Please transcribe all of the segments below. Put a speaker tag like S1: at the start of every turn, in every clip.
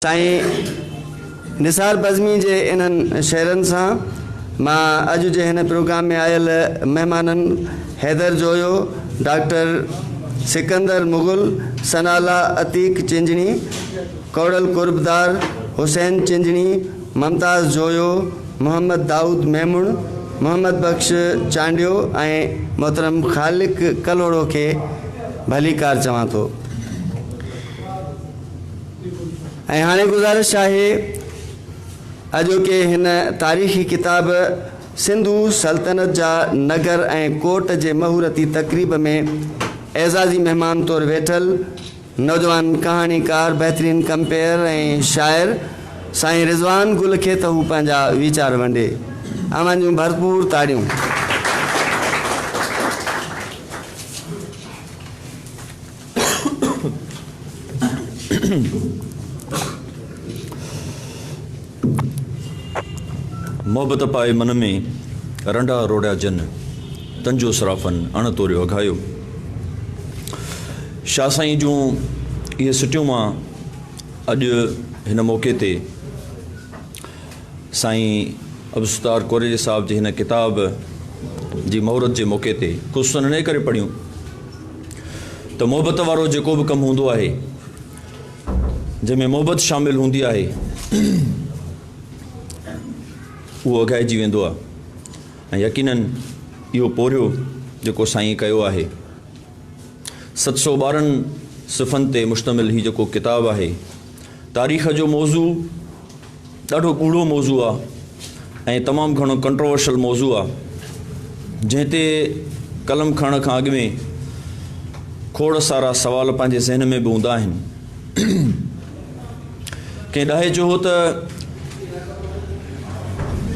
S1: साईं निसार बज़मी जे इन्हनि शेरनि सां मां अॼु जे हिन प्रोग्राम में आयल महिमाननि हैदर जोयो, डॉक्टर सिकंदर मुगल, सनाला अतीक चिंजणी, कौड़ल कुर्बदार, हुसैन चिंजणी, ममताज़ जोयो, मोहम्मद दाऊद मेमुण, मोहम्मद बख्श चांडियो ऐं मोहतरम ख़ालिक कलोड़ो खे भलीकार चवां थो। ऐं हाणे गुज़ारिश आहे अॼोके हिन तारीख़ी किताब सिंधु सल्तनत जा नगर ऐं कोट जे महूरती तक़रीब में एज़ाज़ी महिमान तौरु वेठल नौजवान कहाणीकार, बहितरीन कंपेयर ऐं शाइर साईं रिज़वान गुल खे त हू पंहिंजा वीचार वंडे। अवां जूं भरपूर ताड़ियूं।
S2: मोहब्बत पाए मन में रंडा रोड़ा जन तंजो सराफन अण तोरियो अघायो। शाह साईं जूं इहे सिटियूं मां अॼु हिन मौक़े ते साईं अब्दुलसत्तार कोरेजी साहब जी हिन किताब जी महूरत जे मौक़े ते ख़ुशूसन इन करे पढ़ियूं त मोहब्बत वारो जेको बि कमु हूंदो आहे जंहिंमें मोहब्बत शामिल हूंदी आहे उहो अघाइजी वेंदो आहे। ऐं यकीनन इहो पोरियो जेको साईं कयो आहे 712 सिफ़नि ते मुश्तमिल ही जेको किताब आहे, तारीख़ जो मौज़ू ॾाढो गूढ़ो मौज़ू आहे ऐं तमामु घणो कंट्रोवर्शियल मौज़ू आहे, जंहिं ते कलम खणण खां अॻु में खोड़ सारा सवाल पंहिंजे ज़हन में बि हूंदा आहिनि। कंहिं ॾाहे चयो त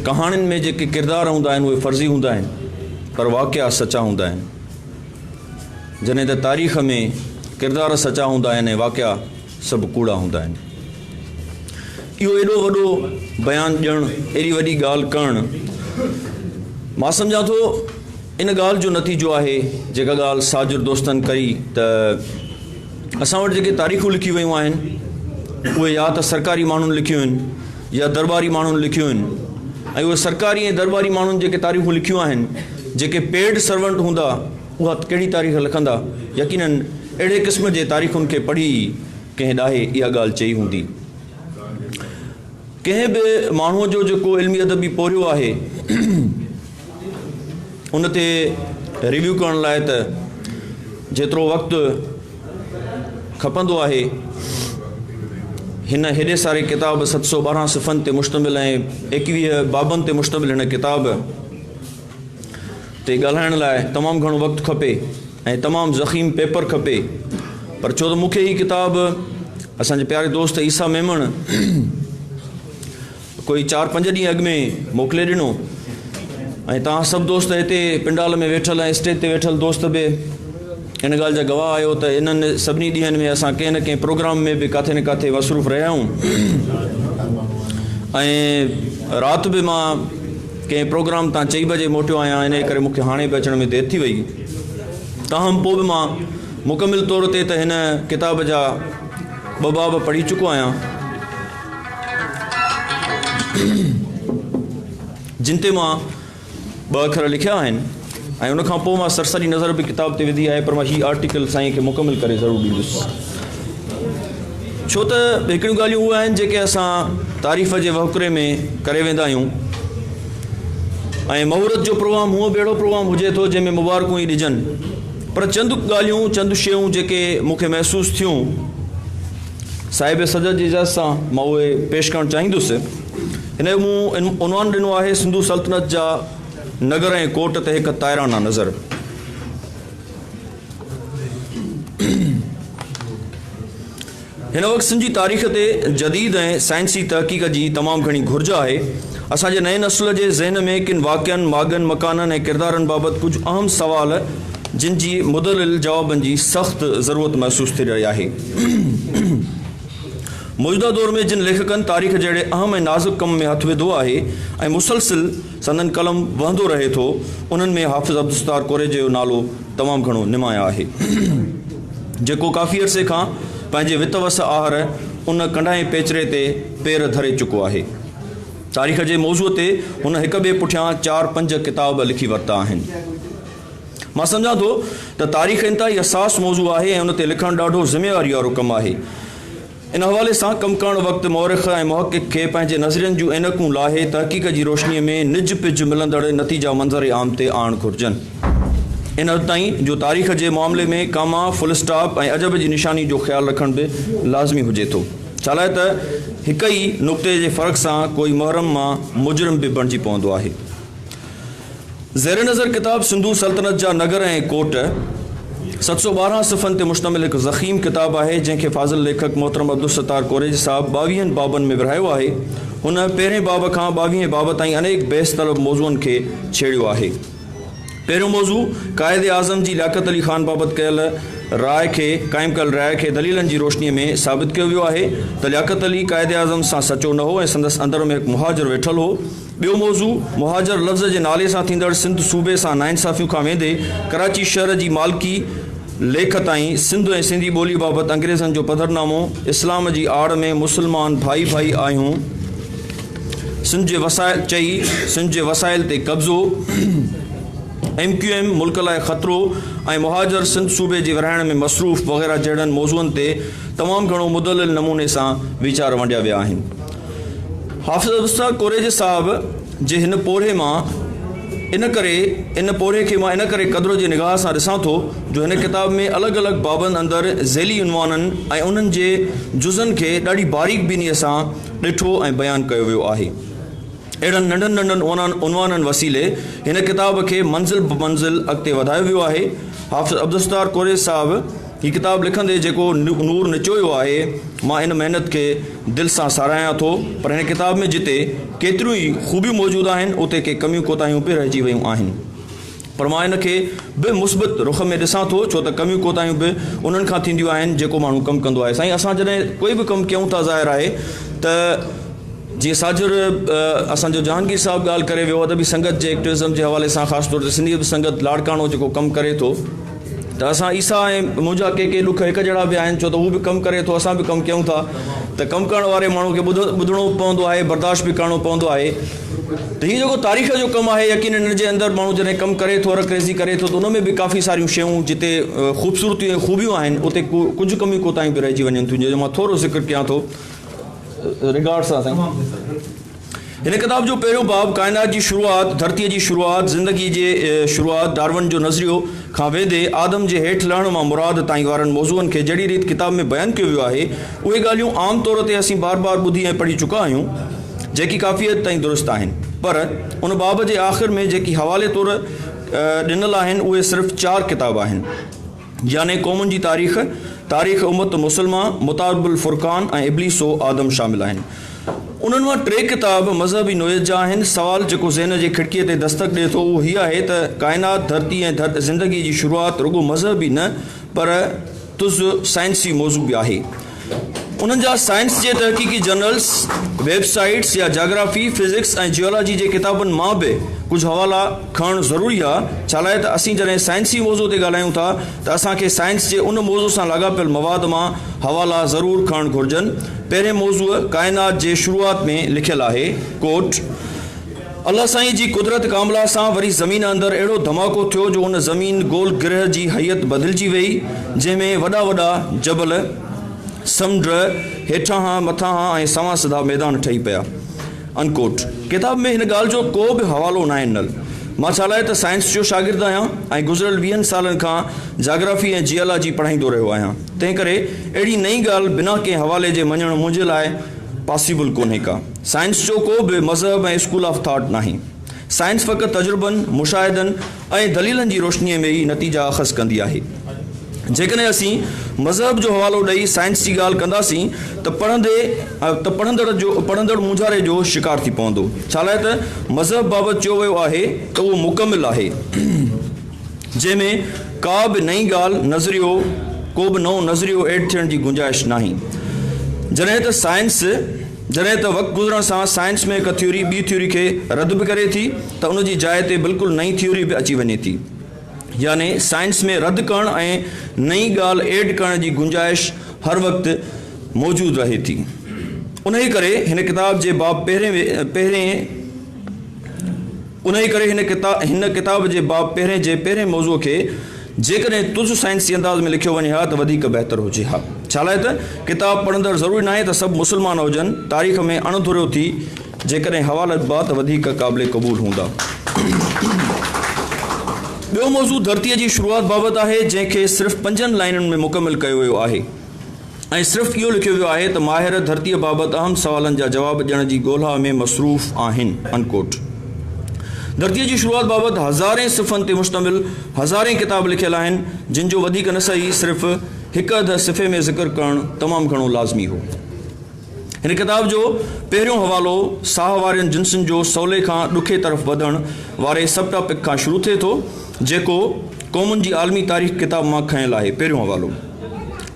S2: कहाणियुनि में जेके किरदार हूंदा आहिनि उहे फ़र्ज़ी हूंदा आहिनि, पर वाक़िया सचा हूंदा आहिनि, जॾहिं त तारीख़ में किरदार सचा हूंदा आहिनि ऐं वाक़िया सभु कूड़ा हूंदा आहिनि। इहो एॾो वॾो बयानु ॾियणु, एॾी वॾी ॻाल्हि करणु, मां सम्झां थो इन ॻाल्हि जो नतीजो आहे जेका ॻाल्हि साजिर दोस्तनि कई त असां वटि जेके तारीख़ूं लिखियूं वयूं आहिनि उहे या त सरकारी माण्हुनि लिखियूं आहिनि या दरबारी माण्हुनि लिखियूं आहिनि। ऐं उहे सरकारी ऐं दरबारी माण्हुनि जेके तारीख़ूं लिखियूं आहिनि, जेके पेड सर्वेंट हूंदा उहा कहिड़ी तारीख़ लिखंदा? यकीनन अहिड़े क़िस्म जे तारीख़ुनि खे पढ़ी कंहिं ॾाहे इहा ॻाल्हि चई हूंदी। कंहिं बि माण्हूअ जो जेको इल्मी अदबी पोरियो आहे उन ते रिव्यू करण लाइ त जेतिरो वक़्तु खपंदो आहे, हिन हेॾे सारे किताब 712 सिफ़नि ते मुश्तमिल ऐं 21 बाबनि ते मुश्तमिल हिन किताब ते ॻाल्हाइण लाइ तमामु घणो वक़्तु खपे ऐं तमामु ज़ख़ीम पेपर खपे। पर छो त मूंखे हीअ किताब असांजे प्यारे दोस्त ईसा मेमण कोई 4-5 ॾींहं अॻु में मोकिले ॾिनो ऐं तव्हां सभु दोस्त हिते पिंडाल में वेठल ऐं स्टेज ते वेठल दोस्त बि इन ॻाल्हि जा गवाह आहियो त इन्हनि सभिनी ॾींहंनि में असां कंहिं न कंहिं प्रोग्राम में बि किथे न किथे मसरूफ़ रहिया आहियूं ऐं राति बि मां कंहिं प्रोग्राम तां 4 बजे मोटियो आहियां, इन करे मूंखे हाणे बि अचण में देरि थी वई। ताहम पोइ बि मां मुकमिल तौर ते त हिन किताब जा 2 बाब पढ़ी चुको आहियां, जिन ते मां 2 अखर लिखिया आहिनि ऐं उनखां पोइ मां सरसरी नज़र बि किताब ते विधी आहे, पर मां हीअ आर्टिकल साईं खे मुकमिल करे ज़रूरु ॾींदुसि। छो त हिकिड़ियूं ॻाल्हियूं उहे आहिनि जेके असां तारीफ़ जे वहुकरे में करे वेंदा आहियूं ऐं महूरत जो प्रोग्राम हूअं बेड़ो प्रोग्राम हुजे थो जंहिंमें मुबारकूं ई ॾिजनि, पर चंद ॻाल्हियूं, चंद शयूं जेके मूंखे महसूसु थियूं साहिब सदर जी इजाज़त सां मां उहे पेश करणु चाहींदुसि। हिन जो मूं उनवान ॾिनो आहे सिंधु सल्तनत जा नगर ऐं कोट ते हिकु ताइराना नज़र। हिन वक़्तु सिंधी तारीख़ ते जदीद ऐं साइंसी तहक़ीक़ जी तमामु घणी घुर्ज आहे। असांजे नए नस्ल जे ज़हन में किन वाक़िअनि, मागनि, मकाननि ऐं किरदारनि बाबति कुझु अहम सवाल जिन जी मुदलिल जवाबनि जी सख़्त ज़रूरत महसूसु थी रही आहे। मौजूदा दौर में जिन लेखकनि तारीख़ जहिड़े अहम ऐं नाज़ुक कम में हथु विधो आहे ऐं मुसलसिल संदन कलम वहंदो रहे थो, उन्हनि में हाफ़िज़ अब्दुलसत्तार कोरेजी जो नालो तमामु घणो निमाया आहे, जेको काफ़ी अरसे खां पंहिंजे वितवस आहर उन कंढाए पेचरे ते पेर धरे चुको आहे। तारीख़ जे मौज़ूअ ते हुन हिक ॿिए पुठियां 4-5 किताब लिखी वरिता आहिनि। मां सम्झां थो त तारीख़ इंतिहाई हसास मौज़ू आहे ऐं उन ते लिखणु ॾाढो ज़िम्मेवारी वारो कमु आहे। इन हवाले सां कमु करणु वक़्तु मौरिख़ ऐं मुहक़िक़ खे पंहिंजे नज़रियनि जूं ऐनकूं लाहे तहक़ीक़ जी रोशनीअ में निज पिज मिलंदड़ नतीजा मंज़र आम ते आणणु घुरिजनि। इन हद ताईं जो तारीख़ जे मामले में कामा, फुल स्टॉप ऐं अजब जी निशानी जो ख़्यालु रखणु बि लाज़मी हुजे थो। छा लाइ त हिक ई नुक़्ते जे फ़र्क़ सां कोई मुहर्रम मां मुजरिम बि बणिजी पवंदो आहे। ज़ेर नज़र किताब सिंधु सल्तनत जा नगर ऐं कोट 712 सफ़नि ते मुश्तमिल हिकु ज़ख़ीम किताब आहे, जंहिंखे फ़ाज़िल लेखक मोहतरम अब्दुल सत्तार कोरेजी साहब 22 बाबनि में विरहायो आहे। हुन पहिरें बाब खां 22 बाब ताईं अनेक बहस तलब मौज़ूअनि खे छेड़ियो आहे। पहिरियों मौज़ू क़ाइद आज़म जी लियाक़त अली ख़ान बाबति कयल राय खे क़ाइमु कयल राय खे दलीलनि जी रोशनीअ में साबित कयो वियो आहे त लियाक़त अली क़ाइद आज़म सां सचो न हो ऐं संदसि अंदर में हिकु मुहाजिर वेठल हो। ॿियो मौज़ू मुहाजिर लफ़्ज़ जे नाले सां थींदड़ सिंध सूबे सां नाइंसाफ़ियूं खां वेंदे कराची शहर जी मालिकी लेख ताईं सिंध ऐं सिंधी ॿोली बाबति अंग्रेज़नि जो पधरनामो, इस्लाम जी आड़ में मुस्लमान भाई भाई आहियूं, सिंध जे वसाइल ते कब्ज़ो, MQM मुल्क लाइ ख़तरो ऐं मुहाजिर सिंध सूबे जे विरहाइण में मसरूफ़ वग़ैरह जहिड़नि मौज़ूअनि ते तमामु घणो मुदलिल नमूने सां वीचार वंडिया विया आहिनि। हाफ़िज़ अब्दुल कोरेजी साहब जे हिन पोरे खे मां इन करे क़दुर जी निगाह सां ॾिसां थो जो हिन किताब में अलॻि अलॻि बाबनि अंदरि ज़ैली उनवाननि ऐं उन्हनि जे जुज़नि खे ॾाढी बारीक बीनीअ सां ॾिठो ऐं बयानु कयो वियो आहे। अहिड़नि नंढनि नंढनि उनवाननि वसीले हिन किताब खे मंज़िल ब मंज़िल अॻिते वधायो वियो आहे। हाफ़िज़ अब्दुल सत्तार कोरेजी साहब हीअ किताब लिखंदे जेको नूर निचोयो आहे, मां इन महिनत खे दिलि सां साराहियां थो। पर हिन किताब में जिते केतिरियूं ई ख़ूबियूं मौजूदु आहिनि उते के कमियूं कोताहियूं बि रहिजी वियूं आहिनि। पर मां इन खे बि मुस्बित रुख़ में ॾिसां थो, छो त कमियूं कोताहियूं बि उन्हनि खां थींदियूं आहिनि जेको माण्हू कमु कंदो आहे। साईं, असां जॾहिं कोई बि कमु कयूं था, ज़ाहिर आहे त जीअं साजिर असांजो जहांगीर साहिबु ॻाल्हि करे वियो, अदबी संगत जे एक्टिविज़म जे हवाले सां ख़ासि तौर ते सिंधी संगत लाड़काणो जेको कमु करे थो, त असां ईसा ऐं मुंहिंजा के ॾुख हिकु जहिड़ा बि आहिनि, छो त हू बि कमु करे थो, असां बि कमु कयूं था, त कमु करण वारे माण्हू खे ॿुधणो पवंदो आहे, बर्दाश्त बि करिणो पवंदो आहे। त हीअ जेको तारीख़ जो कमु आहे, यकीन हिन जे अंदरि माण्हू जॾहिं कमु करे थो, रकरेज़ी करे थो, त उन में बि काफ़ी सारियूं शयूं जिते ख़ूबसूरतियूं ऐं ख़ूबियूं आहिनि उते कुझु कमियूं कोताहियूं बि रहिजी वञनि थियूं, जंहिंजो मां थोरो ज़िक्र कयां थो रिगार्ड सां। हिन किताब जो पहिरियों बाब काइनात जी शुरूआत, धरतीअ जी शुरूआत, ज़िंदगी जे शुरूआत, डार्विन जो नज़रियो खां वेंदे आदम जे हेठि लहण मां मुराद ताईं वारनि मौज़ूअनि खे जहिड़ी रीति किताब में बयानु कयो वियो आहे, उहे ॻाल्हियूं आम तौर ते असीं बार बार ॿुधी ऐं पढ़ी चुका आहियूं, जेकी काफ़ी हद ताईं दुरुस्त आहिनि। पर उन बाब जे आख़िर में जेकी हवाले तौर ॾिनल आहिनि उहे सिर्फ़ु 4 किताब आहिनि, यानी क़ौमुनि जी तारीख़, तारीख़ उम्मत मुसलमा, मुताबिल फ़ुरक़ान ऐं इब्लीसो आदम शामिल आहिनि। उन्हनि मां 3 किताब मज़हबी नोयत जा आहिनि। सवाल जेको ज़हन जे खिड़कीअ ते दस्तक ॾिए थो उहो हीअ आहे त काइनात, धरती ऐं ज़िंदगी जी शुरूआत रुॻो मज़हबी न पर तुज़ साइंसी मौज़ू बि आहे। उन्हनि जा साइंस जे तहक़ीक़ी जर्नल्स, वेबसाइट्स या जाग्राफी, फिज़िक्स ऐं जियोलॉजी जे किताबनि मां बि कुझु हवाला खणणु ज़रूरी आहे। छा लाइ त असीं जॾहिं साइंसी मौज़ू ते ॻाल्हायूं था त असांखे साइंस जे उन मौज़ू सां लाॻापियल मवाद मां हवाला ज़रूरु खणणु घुरिजनि। पहिरें मौज़ूअ काइनात जे शुरूआत में लिखियलु आहे, कोट, अल्लाह साईं जी कुदरत कामिला सां वरी ज़मीन अंदरि अहिड़ो धमाको थियो जो उन ज़मीन गोल ग्रह जी हैत बदिलजी वई, जंहिंमें वॾा वॾा जबल, समुंड, हेठां खां मथां खां ऐं सवां सिधा मैदान ठही पिया। अनकोट। किताब में हिन ॻाल्हि जो को बि हवालो न आहे ॾिनल। मां छा लाइ त साइंस जो शागिर्दु आहियां ऐं गुज़िरियल 20 सालनि खां जाग्राफी ऐं जियोलॉजी पढ़ाईंदो रहियो आहियां। तंहिं करे अहिड़ी नई ॻाल्हि बिना कंहिं हवाले जे मञणु मुंहिंजे लाइ पॉसिबल कोन्हे का। साइंस जो को बि मज़हब ऐं स्कूल ऑफ थॉट नाहे। साइंस फ़क़ति तजुर्बनि, मुशाहिदनि ऐं दलीलनि जी रोशनीअ में ई नतीजा अख़ज़ कंदी आहे। जेकॾहिं असीं मज़हब जो हवालो ॾेई साइंस जी ॻाल्हि कंदासीं त पढ़ंदड़ मुंझारे जो शिकार थी पवंदो। छा लाइ त मज़हब बाबति चयो वियो आहे त उहो मुकमिल आहे, जंहिंमें का बि नई ॻाल्हि, नज़रियो, को बि नओं नज़रियो ऐड थियण जी गुंजाइश नाहे। जॾहिं त वक़्तु गुज़रण सां साइंस में हिकु थ्योरी ॿी थ्योरी खे रद्द बि करे थी त उन जी जाइ ते बिल्कुलु नई थ्योरी बि अची वञे थी। यानी साइंस में रद्द करणु ऐं नई ॻाल्हि ऐड करण जी गुंजाइश हर वक़्तु मौजूदु रहे थी। उन ई करे हिन किताब जे बाब पहिरें मौज़ूअ खे जेकॾहिं तुझ साइंसी अंदाज़ में लिखियो वञे हा त वधीक बहितर हुजे हा। छा लाइ त किताब पढ़ंदड़ ज़रूरी न आहे त सभु मुस्लमान हुजनि, तारीख़ में अणधुरियो थी जेकॾहिं हवालत बा त वधीक क़ाबिल क़बूल हूंदा। ॿियो मौज़ू धरतीअ जी शुरूआत बाबति आहे, जंहिंखे सिर्फ़ु 5 लाइनुनि में मुकमिल कयो वियो आहे ऐं सिर्फ़ु इहो लिखियो वियो आहे त माहिर धरतीअ बाबति अहम सवालनि जा जवाब ॾियण जी ॻोल्हा में मसरूफ़ आहिनि, अनकोट। धरतीअ जी शुरूआत बाबति हज़ारें सिफ़नि ते मुश्तमिल हज़ारें किताब लिखियल आहिनि, जिन जो वधीक न सही सिर्फ़ु हिकु अधु सिफ़े में ज़िक्र करणु तमामु घणो लाज़मी हो। हिन किताब जो पहिरियों हवालो साह वारनि जिन्सनि जो सवले खां ॾुखे तरफ़ वधण वारे सब टॉपिक खां शुरू थिए थो, जेको क़ौमुनि जी आलमी तारीख़ किताब मां खंयल आहे, पहिरियों हवालो।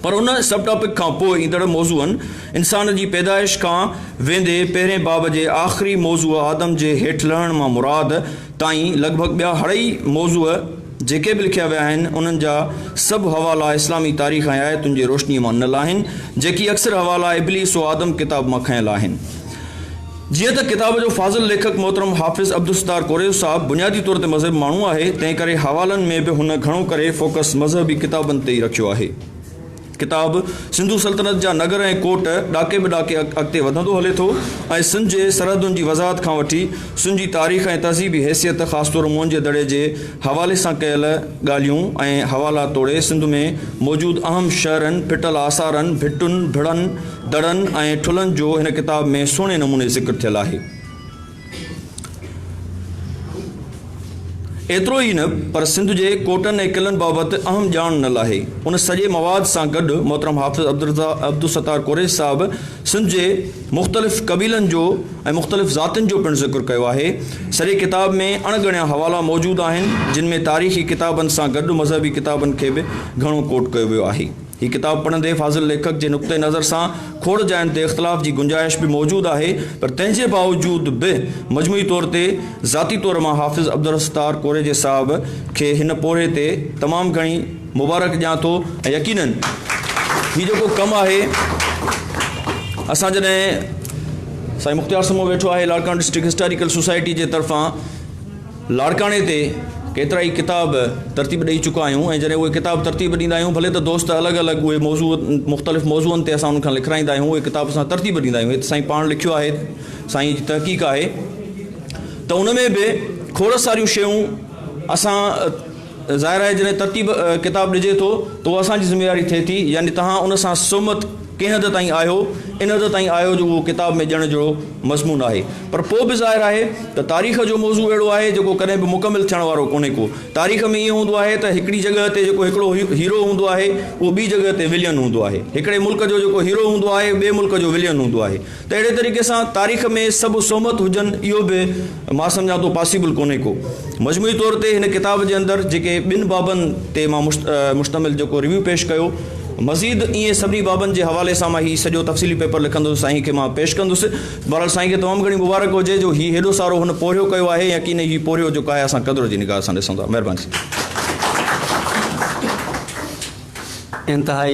S2: पर उन सब टॉपिक खां पोइ ईंदड़ मौज़ूअनि इंसान जी पैदाइश खां वेंदे पहिरें बाब जे आख़िरी मौज़ूअ आदम जे हेठि लहण मां मुराद ताईं लॻभॻि ॿिया अढ़ाई मौज़ूअ जेके बि लिखिया विया आहिनि, उन्हनि जा सभु हवाला इस्लामी तारीख़ ऐं आयतुनि जे रोशनीअ मां ॾिनल आहिनि, जेकी अक्सर हवाला इब्लीस व आदम किताब मां खंयल आहिनि। जीअं त किताब जो फाज़िल लेखक मोहतरम हाफ़िज़ अब्दुल सत्तार कोरेज़ साहब बुनियादी तौर ते मज़हबी माण्हू आहे, तंहिं करे हवालनि में बि हुन घणो करे फोकस मज़हबी किताबनि ते ई रखियो आहे। किताब सिंधु सल्तनत जा नगर ऐं कोट ॾाके बि ॾाके अॻिते वधंदो हले थो ऐं सिंध जे सरहदुनि जी वज़ाहत खां वठी सिंध जी तारीख़ ऐं तहज़ीबी हैसियत, ख़ासि तौरु मुंहं जे दड़े जे हवाले सां कयल ॻाल्हियूं ऐं हवाला तोड़े सिंध में मौजूदु अहम शहरनि, फिटल आसारनि, भिटुनि, भिड़नि, दड़नि ऐं ठुलनि जो हिन किताब में सुहिणे नमूने ज़िक्र थियल आहे। एतिरो ई न पर सिंध जे कोटनि ऐं क़िलनि बाबति अहम ॼाण न आहे। उन सॼे मवाद सां गॾु मोहतरम हाफ़िज़ अब्दुल सत्तार कोरेज़ साहब सिंध जे मुख़्तलिफ़ क़बीलनि जो ऐं मुख़्तलिफ़ ज़ातियुनि जो पिणु ज़िक्र कयो आहे। सॼे किताब में अणगणिया हवाला मौजूदु आहिनि, जिन में तारीख़ी किताबनि सां गॾु मज़हबी किताबनि खे बि घणो कोट कयो वियो आहे। हीअ किताब पढ़ंदे फाज़िल लेखक जे नुक़्ते नज़र सां खोड़ जाइनि ते इख़्तिलाफ़ जी गुंजाइश बि मौजूदु आहे, पर तंहिंजे बावजूदि बि मजमूई तौर ते ज़ाती तौर मां हाफ़िज़ अब्दुल सत्तार कोरेज़ साहब खे हिन पोरे ते तमामु घणी मुबारक ॾियां थो ऐं यकीनन हीउ जेको कमु आहे, असां जॾहिं साईं मुख़्तियार समूह वेठो आहे लाड़काना डिस्ट्रिक्ट हिस्टोरिकल सोसाइटी जे तरफ़ां लाड़काने ते केतिरा ई किताब तरतीब ॾेई चुका आहियूं ऐं जॾहिं उहे किताब तरतीब ॾींदा आहियूं, भले त दोस्त अलॻि अलॻि उहे मुख़्तलिफ़ मौज़ूअनि ते असां उनखां लिखाईंदा आहियूं, उहे किताब असां तरतीब ॾींदा आहियूं। हिते साईं पाण लिखियो आहे, साईं जी तहक़ीक़ आहे, त उन में बि खोड़ सारियूं शयूं असां ज़ाहिर आहे जॾहिं तरतीब किताब ॾिजे थो त उहा असांजी ज़िम्मेवारी थिए थी, यानी तव्हां उन सां सहमत कंहिं हद ताईं आहियो, इन हद ताईं आहियो जो उहो किताब में ॾियण जो मज़मून आहे। पर पोइ बि ज़ाहिर आहे त तारीख़ जो मौज़ू अहिड़ो आहे जेको कॾहिं बि मुकमिल थियण वारो कोन्हे को। तारीख़ में ईअं हूंदो आहे त हिकिड़ी जॻह ते जेको हिकिड़ो हीरो हूंदो आहे उहो ॿी जॻह ते विलियन हूंदो आहे, हिकिड़े मुल्क जो जेको हीरो हूंदो आहे ॿिए मुल्क जो विलियन हूंदो आहे। त अहिड़े तरीक़े सां तारीख़ में सभु सहमत हुजनि, इहो बि मां सम्झां थो पॉसिबल कोन्हे को। मजमूई तौर ते हिन किताब जे अंदरि जेके 2 बाबनि ते मां मुश्तमिल जेको रिव्यू पेश कयो, मज़ीद ईअं सभिनी बाबनि जे हवाले सां मां हीउ सॼो तफ़सीली पेपर लिखंदुसि, साईं खे मां पेश कंदुसि। बहरहाल साईं खे तमामु घणी मुबारक हुजे जो हीउ हेॾो सारो हुन पोरियो कयो आहे, यकीन हीउ पोरियो जेको आहे असां क़दुर जी निगाह सां ॾिसूं था। महिरबानी।
S1: इंतिहाई